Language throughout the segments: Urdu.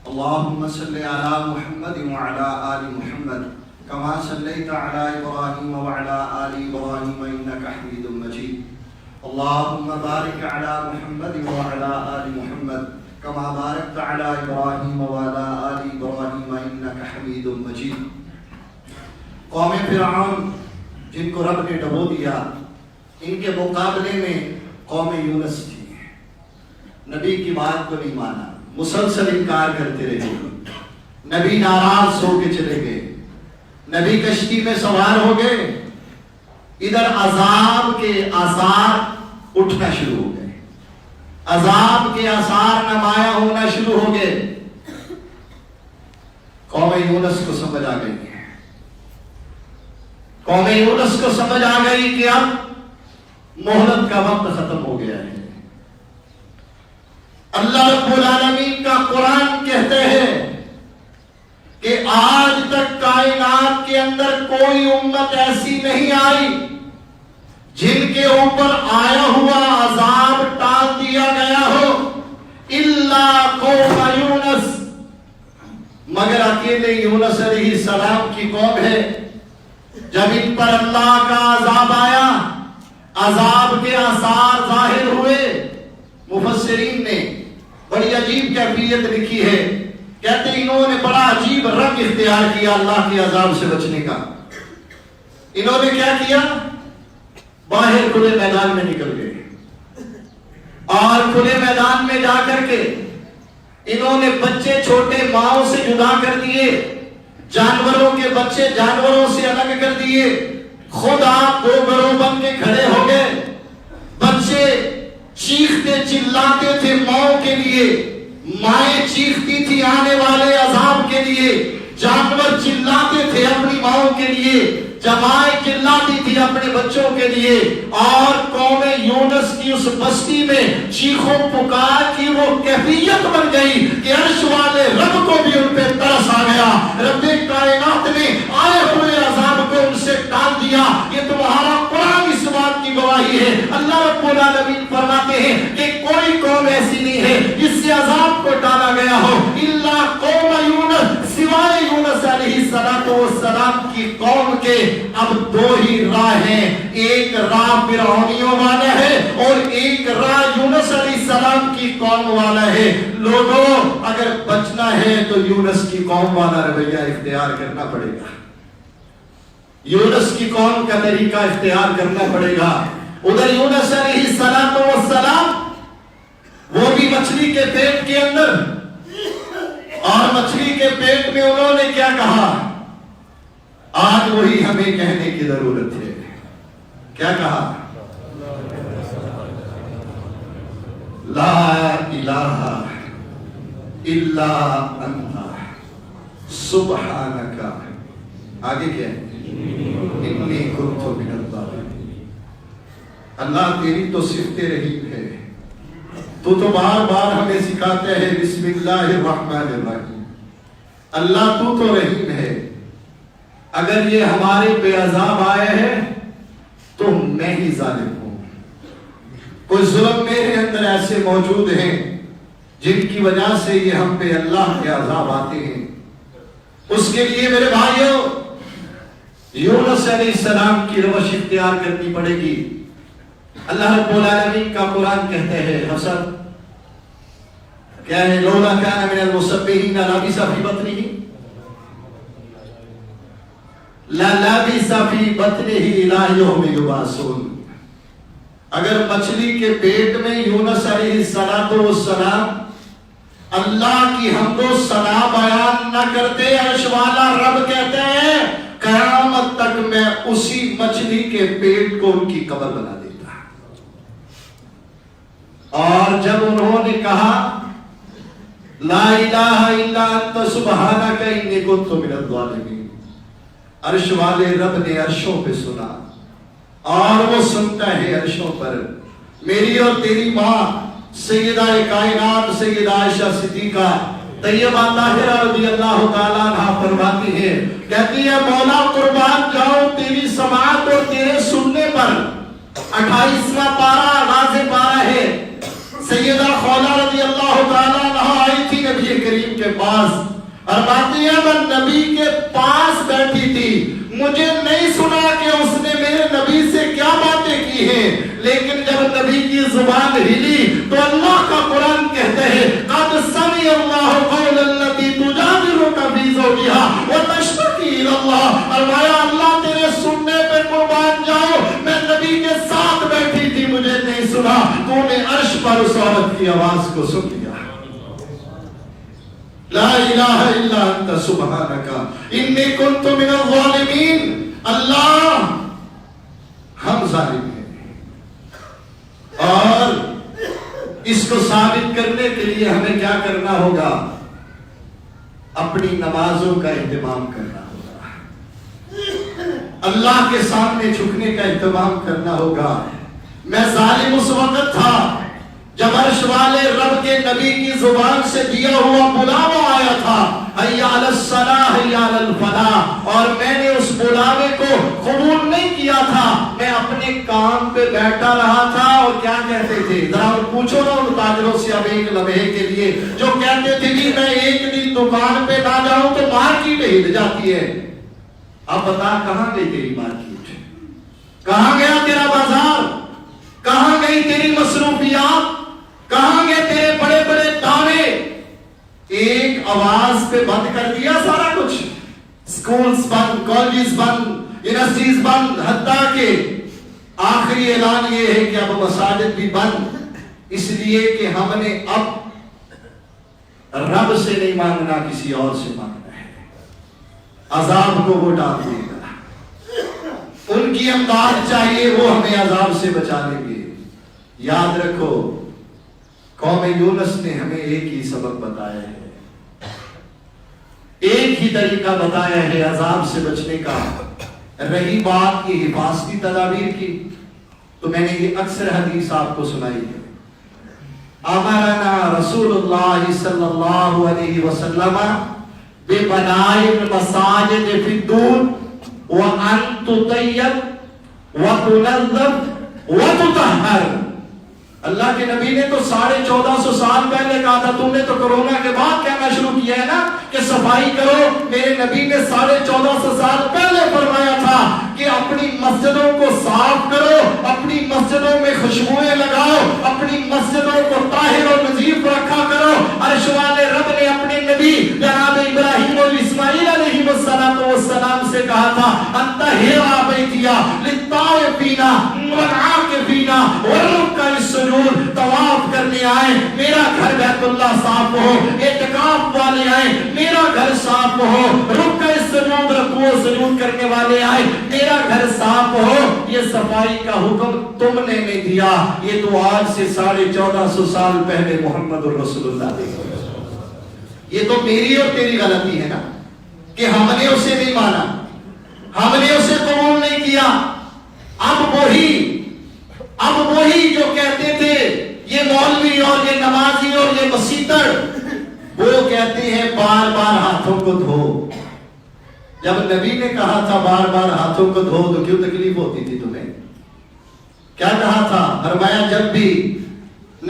اللهم صل على محمد وعلى آل محمد كما صليت على إبراهيم وعلى آل إبراهيم إنك حميد مجيد. اللهم بارك على محمد وعلى آل محمد كما باركت على إبراهيم وعلى آل إبراهيم إنك حميد مجيد. قوم فرعون جن کو رب نے ڈبو دیا، ان کے مقابلے میں قوم یونس تھی. نبی کی بات کو نہیں مانا، مسلسل انکار کرتے رہے. نبی ناراض ہو کے چلے گئے، نبی کشتی میں سوار ہو گئے. ادھر عذاب کے آثار اٹھنا شروع ہو گئے، عذاب کے آثار نمایاں ہونا شروع ہو گئے. قوم یونس کو سمجھ آ گئی، قوم یونس کو سمجھ آ گئی کہ اب مہلت کا وقت ختم ہو گیا ہے. اللہ رب العالمین کا قرآن کہتے ہیں کہ آج تک کائنات کے اندر کوئی امت ایسی نہیں آئی جن کے اوپر آیا ہوا عذاب ٹال دیا گیا ہو الا قوم یونس، مگر اکیلے یونس علیہ السلام کی قوم ہے. جب ان پر اللہ کا عذاب آیا، عذاب کے آثار ظاہر ہوئے، مفسرین نے بڑی عجیب کیفیت لکھی ہے. کہتے ہیں انہوں نے بڑا عجیب رنگ اختیار کیا اللہ کے عذاب سے بچنے کا. انہوں نے کیا کیا؟ باہر کھلے میدان میں نکل گئے اور کھلے میدان میں جا کر کے انہوں نے بچے چھوٹے ماؤں سے جدا کر دیے، جانوروں کے بچے جانوروں سے الگ کر دیے. خود آپ دو گروہ بن کے کھڑے ہو گئے. بچے چیختے چلاتے تھے ماؤں کے لیے، مائیں چیختی تھی آنے والے عذاب کے لیے، جانور چلاتے تھے اپنی ماؤں کے لیے، جماعت چلاتی تھی اپنے بچوں کے لیے. اور قوم یونس کی اس بستی میں چیخوں پکار کی وہ کیفیت بن گئی کہ عرش والے رب کو بھی ان پہ ترس آ گیا. رب کائنات نے آئے ہوئے عذاب کو ان سے ٹال دیا. یہ تمہارا قرآن اس بات کی گواہی ہے. اللہ رب العالمین فرماتے ہیں کہ کوئی قوم ایسی نہیں ہے جس سے عذاب کو ٹالا گیا ہو الا قوم یونس، سوائے یونس علیہ السلام کی قوم کے. اب دو ہی راہ ہیں، ایک راہ فرعونیوں والا ہے اور ایک راہ یونس علیہ السلام کی قوم والا ہے. لوگوں اگر بچنا ہے تو یونس کی قوم والا رویہ اختیار کرنا پڑے گا، یونس کی قوم کا طریقہ اختیار کرنا پڑے گا. ادھر یونس علیہ السلام وہ بھی مچھلی کے پیٹ کے اندر، اور مچھلی کے پیٹ میں انہوں نے کیا کہا؟ آج وہی ہمیں کہنے کی ضرورت ہے. کیا کہا؟ لا الہ الا انت سبحانک. آگے کیا ہے؟ انی کنت من الظالمین. اللہ تیری تو صفت رحیم ہے، تو بار بار ہمیں سکھاتے ہیں بسم اللہ الرحمن الرحیم. اللہ تو رحیم ہے. اگر یہ ہمارے پہ عذاب آئے ہیں تو میں ہی ظالم ہوں. کوئی ظلم میرے اندر ایسے موجود ہیں جن کی وجہ سے یہ ہم پہ اللہ کے عذاب آتے ہیں. اس کے لیے میرے بھائیوں یونس علیہ السلام کی روش اختیار کرنی پڑے گی. اللہ رب العالمین کا قرآن کہتے ہیں، حسن کیا ہے؟ لولا کان من المسبحین لبث فی بطنہ لَلَبِثَ فِي بَطْنِهِ إِلَىٰ يَوْمِ يُبْعَثُونَ. اگر مچھلی کے پیٹ میں یونس علیہ السلام اللہ کی حمد و ثنا بیان نہ کرتے، عرش والا رب کہتے ہیں قیامت تک میں اسی مچھلی کے پیٹ کو ان کی قبر بنا دیتا. اور جب انہوں نے کہا لا الہ الا انت سبحانک انی کنت من الظالمین، عرش والے رب نے عرشوں پہ سنا اور وہ سنتا ہے عرشوں پر. میری اور تیری ماں سیدہ کائنات سیدہ عائشہ صدیقہ طیبہ طاہرہ رضی اللہ تعالیٰ عنہ فرماتی ہے، کہتی ہے مولا قربان جاؤ تیری سماعت اور تیرے سننے پر. 28واں پارہ آغاز پارہ ہے. سیدہ خولا رضی اللہ تعالیٰ عنہا آئی تھی نبی کریم کے پاس، اور باتیں میں نبی کے پاس بیٹھی تھی، مجھے نہیں سنا کہ اس نے میرے نبی سے کیا باتیں کی ہیں، لیکن جب نبی کی زبان ہلی تو اللہ کا قرآن کہتے ہیں قد سمع اللہ قول التی تجادلک فی زوجہا وتشتکی الی اللہ، فرمایا اللہ تیرے سننے پہ قربان جاؤ، میں نبی کے ساتھ بیٹھی تھی، مجھے نہیں سنا، تو نے عرش پر اس عورت کی آواز کو سن لیا۔ لا الہ الا انت سبحانک انی کنت من الظالمین، اللہ ہم ظالم ہیں، اور اس کو ثابت کرنے کے لیے ہمیں کیا کرنا ہوگا؟ اپنی نمازوں کا اہتمام کرنا ہوگا، اللہ کے سامنے جھکنے کا اہتمام کرنا ہوگا۔ میں ظالم اس وقت تھا جب عرش والے رب کے نبی کی زبان سے دیا ہوا بلاوا آیا تھا، حی علی الصلاۃ حی علی الفلاح، اور میں نے اس بلاوے کو قبول نہیں کیا تھا، میں اپنے کام پہ بیٹھا رہا تھا، اور کیا کہتے تھے؟ ذرا پوچھو نا ان تاجروں سے اب ایک لمحے کے لیے، جو کہتے تھے کہ میں ایک دن دکان پہ نہ جاؤں تو مارکیٹ ہل جاتی ہے۔ اب بتا کہاں گئی تیری مارکیٹ، کہاں گیا تیرا بازار، کہاں گئی تیری مصروفیات، کہاں گئے تیرے بڑے بڑے دعوے؟ ایک آواز پہ بند کر دیا سارا کچھ، سکولز بند، کالجز بند، یونیورسٹیز بند، حتیٰ کہ آخری اعلان یہ ہے کہ اب مساجد بھی بند، اس لیے کہ ہم نے اب رب سے نہیں مانگنا، کسی اور سے مانگنا ہے، عذاب کو وہ ڈال دے گا، ان کی امداد چاہیے، وہ ہمیں عذاب سے بچا لیں گے۔ یاد رکھو قوم یونس نے ہمیں ایک ہی سبق بتایا ہے، ایک ہی طریقہ بتایا ہے عذاب سے بچنے کا۔ رہی بات کی حفاظتی تدابیر کی، تو میں نے یہ اکثر حدیث آپ کو سنائی ہے، امرنا رسول اللہ صلی اللہ علیہ وسلم ببناء المساجد فی الدور وان تطیب وتنظف وتطہر۔ اللہ کے نبی نے تو 1450 سال پہلے کہا تھا، تم نے تو کرونا کے بعد کہنا شروع کیا ہے نا کہ صفائی کرو۔ میرے نبی نے 1450 سال پہلے فرمایا تھا کہ اپنی مسجدوں کو صاف کرو، اپنی مسجدوں میں خوشبوئیں لگاؤ، اپنی مسجدوں کو طاہر و نظیف رکھا کرو۔ عرش والے رب نے اپنے نبی جناب ابراہیم اور اسماعیل علیہ السلام سے کہا تھا انطہر بیتیا للطائفین والعاکفین والرکع السجود، طواف کرنے آئے میرا گھر بیت اللہ صاف ہو، اعتکاف والے آئے میرا گھر صاف ہو، رکع السجود رکوع و سجود کرنے والے آئے میرا گھر صاف ہو۔ یہ صفائی کا حکم تم نے نہیں دیا، یہ تو آج سے 1450 سال پہلے محمد الرسول اللہ نے، یہ تو میری اور تیری غلطی ہے نا کہ ہم نے اسے نہیں مانا، ہم نے اسے قبول نہیں کیا۔ اب وہی جو کہتے تھے یہ مولوی اور یہ نمازی اور یہ مسیطر، وہ کہتے ہیں بار بار ہاتھوں کو دھو۔ جب نبی نے کہا تھا بار بار ہاتھوں کو دھو تو کیوں تکلیف ہوتی تھی تمہیں؟ کیا کہا تھا؟ فرمایا جب بھی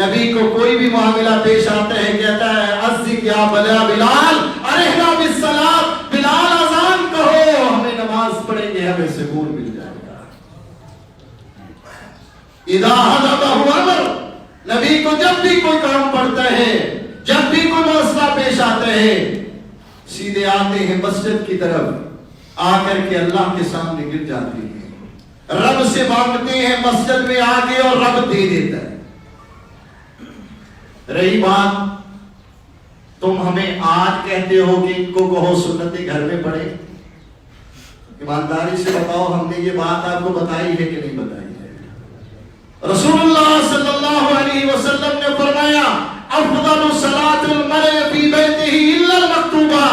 نبی کو کوئی بھی معاملہ پیش آتا ہے کہتا ہے اذن یا بلال ارحنا بالصلاۃ، بلال اذان کہو، ہمیں نماز پڑھیں گے، ہمیں سکون مل جائے گا۔ اذا حضبہ امر، نبی کو جب بھی کوئی کام پڑتا ہے، جب بھی کوئی مسئلہ پیش آتا ہے، سیدھے آتے ہیں مسجد کی طرف، آ کر کے اللہ کے سامنے گر جاتے ہیں، رب سے مانگتے ہیں مسجد میں آ کے اور رب دے دیتا ہے۔ رہی بات تم ہمیں آج کہتے ہو کہ ان کو کہو سنتیں گھر میں پڑھے، ایمانداری سے بتاؤ ہم نے یہ بات آپ کو بتائی ہے کہ نہیں بتائی ہے؟ رسول اللہ صلی اللہ علیہ وسلم نے فرمایا افضل صلاة المرء فی بیتہ الا المکتوبہ،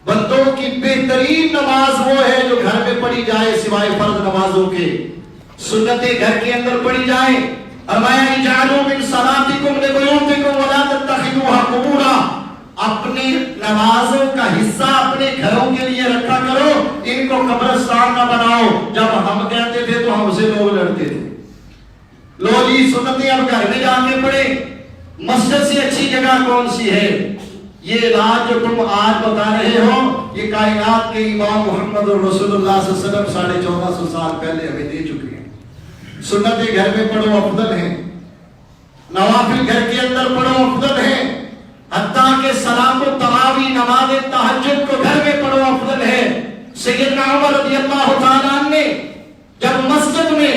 بندوں کی بہترین نماز وہ ہے جو گھر میں پڑھی جائے سوائے فرض نمازوں کے، سنتیں گھر کے اندر پڑھی جائیں۔ فرمایا اجعلوا من صلاتکم لبیوتکم ولا تتخذوها قبورا، اپنی نمازوں کا حصہ اپنے گھروں کے لیے رکھا کرو، ان کو قبرستان نہ بناؤ۔ جب ہم کہتے تھے تو ہم سے لوگ لڑتے تھے، لو جی سنتیں اب گھر میں جا کے پڑھیں، مسجد سے اچھی جگہ کون سی ہے؟ یہ علاج جو تم آج بتا رہے ہو یہ کائنات کے امام محمد رسول اللہ صلی اللہ علیہ وسلم 1450 سال پہلے ہمیں دے چکے ہیں۔ سنتیں گھر میں پڑھو افضل ہیں، نوافل گھر کے اندر پڑھو افضل ہیں، حتیٰ کہ صلاۃ التراویح نماز تہجد کو گھر میں پڑھو افضل ہے۔ سیدنا عمر رضی اللہ تعالیٰ عنہ نے جب مسجد میں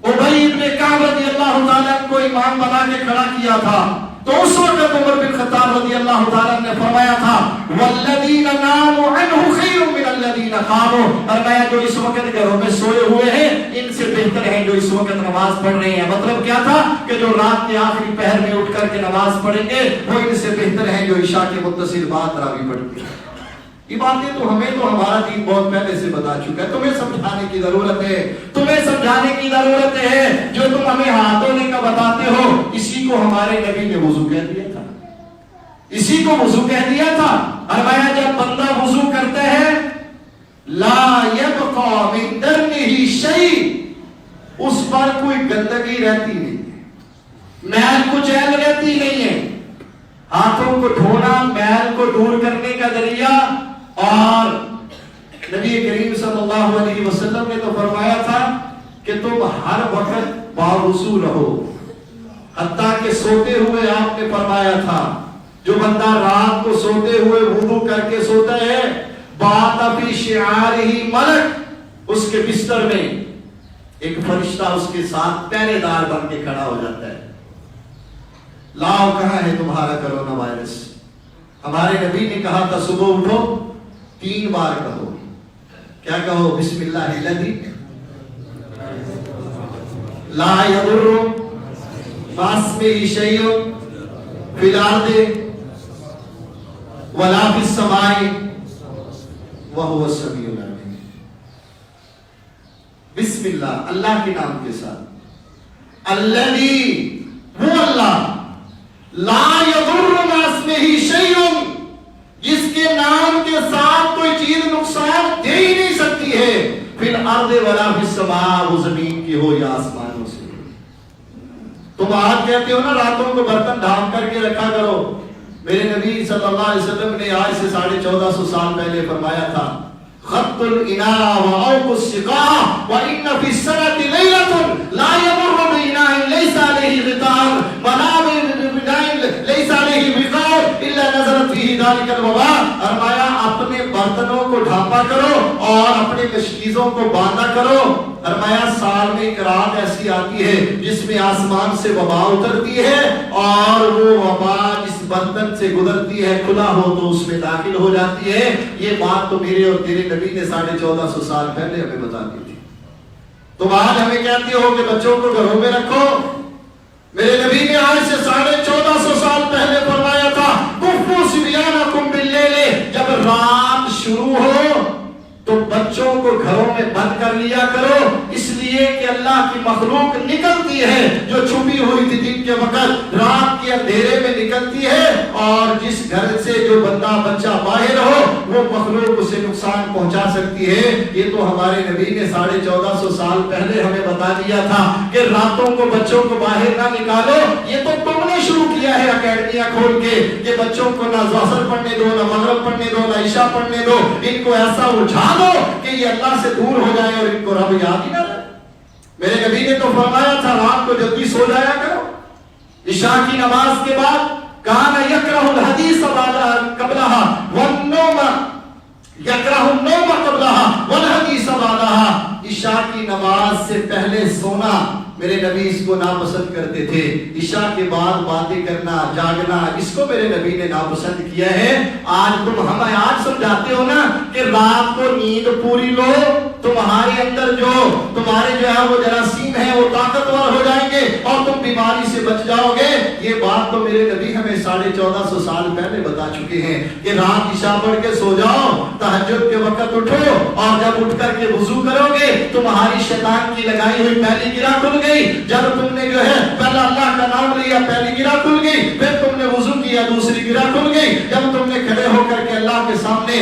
ابی بن کعب رضی اللہ تعالیٰ عنہ کو امام بنا کے کھڑا کیا تھا تو اس وقت عمر بن خطاب رضی اللہ تعالیٰ عنہ نے فرمایا تھا والذین ناموا عنہ خیر من الذین قاموا، فرمایا جو اس وقت گھروں میں سوئے ہوئے ہیں ان سے بہتر ہیں جو اس وقت نماز پڑھ رہے ہیں۔ مطلب کیا تھا کہ جو رات کے آخری پہر میں اٹھ کر کے نماز پڑھیں گے وہ ان سے بہتر ہیں جو عشاء کے متصل بعد تراویح پڑھتے ہیں۔ یہ باتیں تو ہمیں تو ہمارا دین بہت پہلے سے بتا چکا ہے، تمہیں سمجھانے کی ضرورت ہے، تمہیں سمجھانے کی ضرورت ہے۔ جو تم ہمیں ہاتھ دھونے کا بتاتے ہو اسی کو ہمارے نبی نے وضو کہہ دیا تھا، اسی کو وضو کہہ دیا تھا۔ فرمایا جب بندہ وضو کرتا ہے لا یبقى من درنہ شیء، اس پر کوئی گندگی رہتی نہیں ہے، میل کچیل رہتی نہیں ہے۔ ہاتھوں کو دھونا میل کو دور کرنے کا ذریعہ، اور نبی کریم صلی اللہ علیہ وسلم نے تو فرمایا تھا کہ تم ہر وقت باوضو رہو، حتیٰ کہ سوتے ہوئے آپ نے فرمایا تھا جو بندہ رات کو سوتے ہوئے وضو کر کے سوتا ہے بات فی شعارہ ملک، اس کے بستر میں ایک فرشتہ اس کے ساتھ پہرے دار بن کے کھڑا ہو جاتا ہے۔ لاؤ کہاں ہے تمہارا کرونا وائرس؟ ہمارے نبی نے کہا تھا صبح اٹھو 3 بار کہو، کیا کہو؟ بسم اللہ الذی لا یضر مع اسمہ شیء فی الارض ولا فی السماء وہو السمیع العلیم۔ بسم اللہ، اللہ کے نام کے ساتھ، الذی وہ اللہ، لا یضر مع اسمہ شیء، جس کے نام کے ساتھ کوئی چیز نقصان دے ہی نہیں سکتی ہے، فی الارض ولا فی السماء، وہ زمین کی ہو یا آسمانوں سے۔ تم آج کہتے ہو نا راتوں کو برتن ڈھانپ کر کے رکھا کرو، میرے نبی صلی اللہ علیہ وسلم نے آج سے 1450 سال پہلے فرمایا تھا خط الاناء وعوق السقاء وان فی السنۃ لیلۃ لا یمر باناء لیس علیہ غطاء ولا باناء لیس علیہ وقار الا نزلت فیہ ذلک الوباء۔ فرمایا اپنے برتنوں کو ڈھانپا کرو اور اپنے کشکیزوں کو باندھا کرو۔ فرمایا سال میں ایک رات ایسی آتی ہے جس میں آسمان سے وبا اترتی ہے اور وہ وبا جس برتن سے گزرتی ہے کھلا ہو تو اس میں داخل ہو جاتی ہے۔ یہ بات تو میرے اور تیرے نبی نے 1450 سال پہلے ہمیں بتا دی تھی۔ تم آج ہمیں کہتے ہو کہ بچوں کو گھروں میں رکھو، میرے نبی نے آج سے 1450 سال پہلے فرمایا تھا کفوا صبیانکم باللیل، جب رات شروع ہو تو بچوں کو گھروں میں بند کر لیا کرو، اس لیے کہ اللہ کی مخلوق نکلتی ہے جو چھپی ہوئی تھی دن کے وقت رات کے اندھیرے میں نکلتی ہے، اور جس گھر سے جو بندہ بچہ باہر ہو وہ مخلوق اسے نقصان پہنچا سکتی ہے۔ یہ تو ہمارے نبی نے 1450 سال پہلے ہمیں بتا دیا تھا کہ راتوں کو بچوں کو باہر نہ نکالو۔ یہ تو تم نے شروع کیا ہے اکیڈمیاں کھول کے کہ بچوں کو نہ ظہر پڑھنے دو، نہ مغرب پڑھنے دو، نہ عشاء پڑھنے دو، ان کو ایسا الجھا کہ یہ اللہ سے دور ہو جائے اور ان کو رب یاد ہی نہ رہے۔ میرے نبی نے تو فرمایا تھا رات کو جلدی سو جایا کرو، عشاء کی نماز کے بعد کان یکرہ الحدیث قبلہا والنوم یکرہ النوم قبلہا والحدیث بعدہا، عشاء کی نماز سے پہلے سونا میرے نبی اس کو ناپسند کرتے تھے، عشاء کے بعد باتیں کرنا جاگنا اس کو میرے نبی نے ناپسند کیا ہے۔ آج تم ہمیں آج سمجھاتے ہو نا کہ رات کو نیند پوری لو، تمہارے اندر جو تمہارے جو ہے وہ جراثیم ہیں وہ طاقتور ہو جائیں گے اور تم بیماری سے بچ جاؤ گے۔ یہ بات تو میرے نبی ہمیں 1450 سال پہلے بتا چکے ہیں کہ رات عشاء پڑھ کے سو جاؤ، تہجد کے وقت اٹھو اور جب اٹھ کر کے وضو کرو گے تمہاری شیطان کی لگائی ہوئی پہلی گرہ کھل گئی۔ جب تم نے جو ہے پہلا اللہ کا نام لیا پہلی گرہ کھل گئی، پھر تم نے وضو کیا دوسری گرہ کھل گئی، جب تم نے کھڑے ہو کر کے اللہ کے سامنے